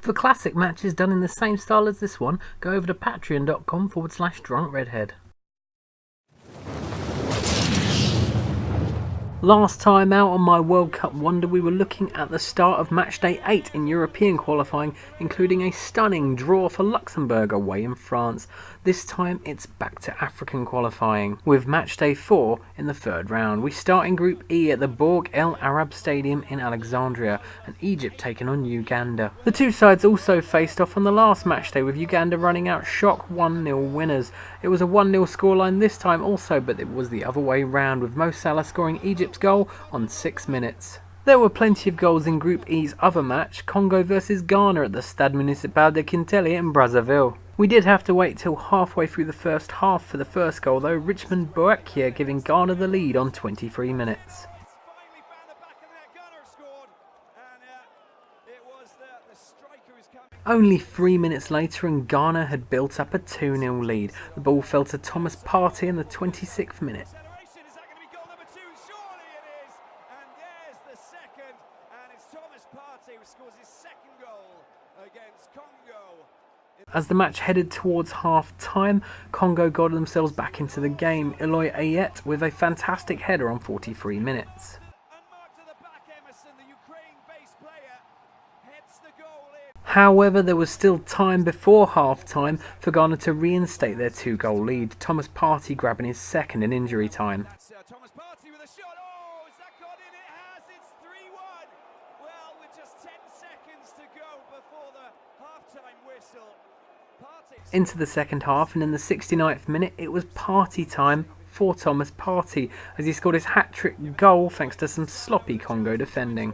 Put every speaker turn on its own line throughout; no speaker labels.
For classic matches done in the same style as this one, go over to patreon.com/drunkredhead. Last time out on my World Cup wonder, we were looking at the start of matchday 8 in European qualifying, including a stunning draw for Luxembourg away in France. This time it's back to African qualifying, with matchday 4 in the third round. We start in Group E at the Borg El Arab Stadium in Alexandria, and Egypt taking on Uganda. The two sides also faced off on the last matchday, with Uganda running out shock 1-0 winners. It was a 1-0 scoreline this time also, but it was the other way round, with Mo Salah scoring Egypt's goal on 6 minutes. There were plenty of goals in Group E's other match, Congo vs Ghana at the Stade Municipal de Kintelé in Brazzaville. We did have to wait till halfway through the first half for the first goal though, Richmond Boakia giving Ghana the lead on 23 minutes. Only 3 minutes later and Ghana had built up a 2-0 lead. The ball fell to Thomas Partey in the 26th minute. As the match headed towards half-time, Congo got themselves back into the game, Eloy Ayet with a fantastic header on 43 minutes. However, there was still time before half-time for Ghana to reinstate their 2-goal lead, Thomas Partey grabbing his second in injury time. Into the second half, and in the 69th minute it was party time for Thomas Partey as he scored his hat-trick goal thanks to some sloppy Congo defending.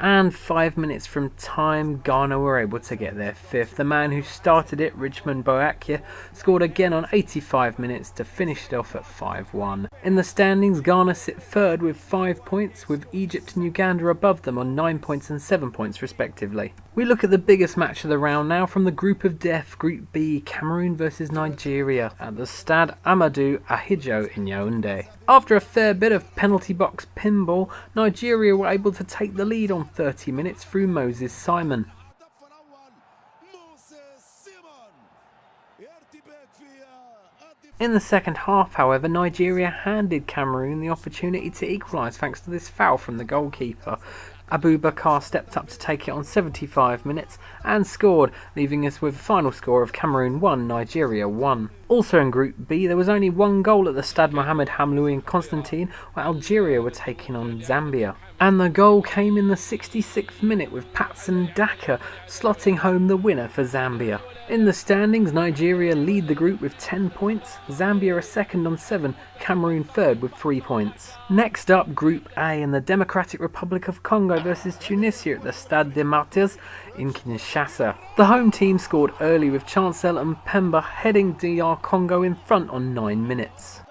And 5 minutes from time, Ghana were able to get their fifth. The man who started it, Richmond Boakia, scored again on 85 minutes to finish it off at 5-1. In the standings, Ghana sit third with 5 points, with Egypt and Uganda above them on 9 points and 7 points respectively. We look at the biggest match of the round now from the group of death, Group B, Cameroon vs Nigeria at the Stade Amadou Ahidjo in Yaoundé. After a fair bit of penalty box pinball, Nigeria were able to take the lead on 30 minutes through Moses Simon. In the second half, however, Nigeria handed Cameroon the opportunity to equalise thanks to this foul from the goalkeeper. Abubakar stepped up to take it on 75 minutes and scored, leaving us with a final score of Cameroon 1, Nigeria 1. Also in Group B, there was only one goal at the Stade Mohamed Hamloui in Constantine, where Algeria were taking on Zambia. And the goal came in the 66th minute with Patson Daka slotting home the winner for Zambia. In the standings, Nigeria lead the group with 10 points, Zambia are second on 7, Cameroon third with 3 points. Next up, Group A in the Democratic Republic of Congo vs Tunisia at the Stade des Martyrs in Kinshasa. The home team scored early with Chancel and Pemba heading DR Congo in front on 9 minutes.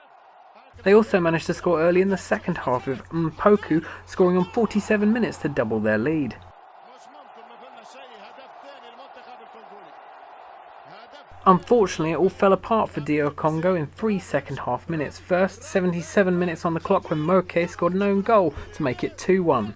They also managed to score early in the second half with Mpoku scoring on 47 minutes to double their lead. Unfortunately, it all fell apart for DR Congo in 3 second half minutes. First, 77 minutes on the clock when Moke scored an own goal to make it 2-1.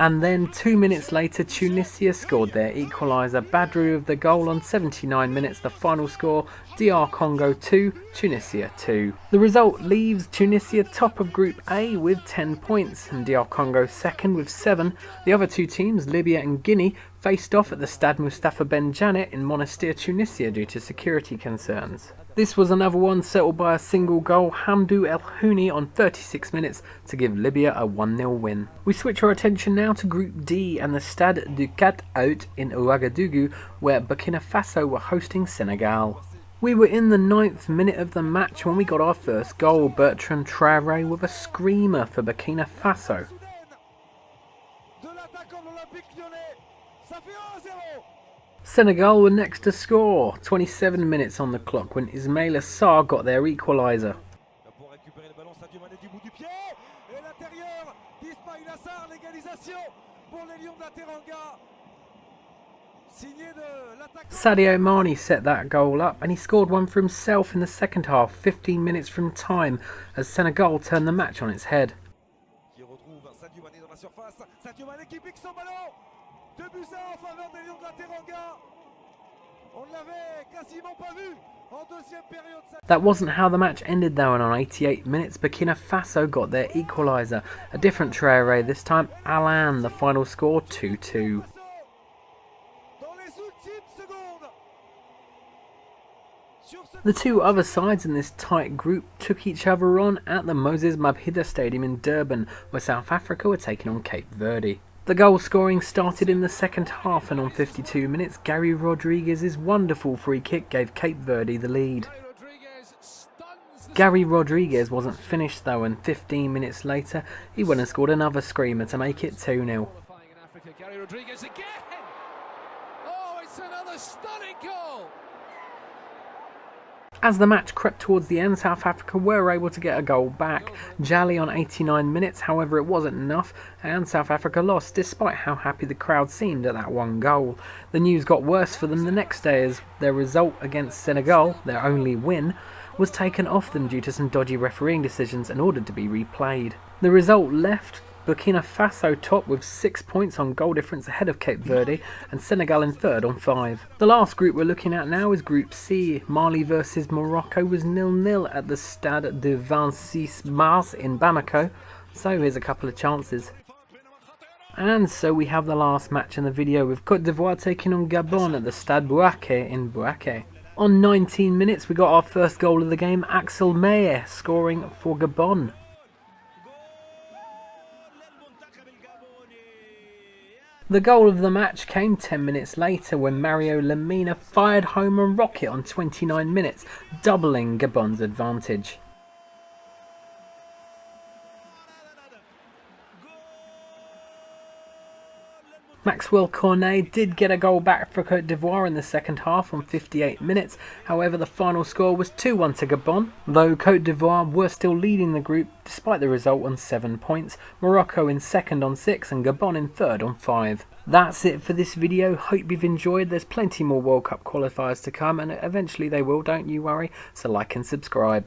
And then 2 minutes later, Tunisia scored their equaliser. Badru with the goal on 79 minutes, the final score, DR Congo 2, Tunisia 2. The result leaves Tunisia top of Group A with 10 points and DR Congo second with 7. The other two teams, Libya and Guinea, faced off at the Stade Mustafa Ben Janet in Monastir, Tunisia due to security concerns. This was another one settled by a single goal, Hamdou El Houni on 36 minutes to give Libya a 1-0 win. We switch our attention now to Group D and the Stade du Cat Out in Ouagadougou, where Burkina Faso were hosting Senegal. We were in the 9th minute of the match when we got our first goal, Bertrand Traoré with a screamer for Burkina Faso. Senegal were next to score, 27 minutes on the clock when Ismaïla Sarr got their equaliser. Sadio Mane set that goal up, and he scored one for himself in the second half, 15 minutes from time, as Senegal turned the match on its head. That wasn't how the match ended though, and on 88 minutes Burkina Faso got their equaliser. A different Traoré this time, Alain, the final score 2-2. The two other sides in this tight group took each other on at the Moses Mabhida Stadium in Durban, where South Africa were taking on Cape Verde. The goal scoring started in the second half, and on 52 minutes Gary Rodriguez's wonderful free kick gave Cape Verde the lead. Gary Rodriguez wasn't finished though, and 15 minutes later he went and scored another screamer to make it 2-0.
Gary Rodriguez again! Oh, it's another stunning goal!
As the match crept towards the end, South Africa were able to get a goal back. Jali on 89 minutes, however it wasn't enough, and South Africa lost despite how happy the crowd seemed at that one goal. The news got worse for them the next day as their result against Senegal, their only win, was taken off them due to some dodgy refereeing decisions and ordered to be replayed. The result left Burkina Faso top with 6 points on goal difference ahead of Cape Verde, and Senegal in third on 5. The last group we're looking at now is Group C. Mali versus Morocco was 0-0 at the Stade de 26 Mars in Bamako, so here's a couple of chances. And so we have the last match in the video, with Cote d'Ivoire taking on Gabon at the Stade Bouaké in Bouaké. On 19 minutes we got our first goal of the game, Axel Meyer scoring for Gabon. The goal of the match came 10 minutes later when Mario Lemina fired home a rocket on 29 minutes, doubling Gabon's advantage. Maxwell Cornet did get a goal back for Cote d'Ivoire in the second half on 58 minutes, however the final score was 2-1 to Gabon, though Cote d'Ivoire were still leading the group despite the result on 7 points, Morocco in second on 6 and Gabon in third on 5. That's it for this video. Hope you've enjoyed. There's plenty more World Cup qualifiers to come, and eventually they will, don't you worry, so like and subscribe.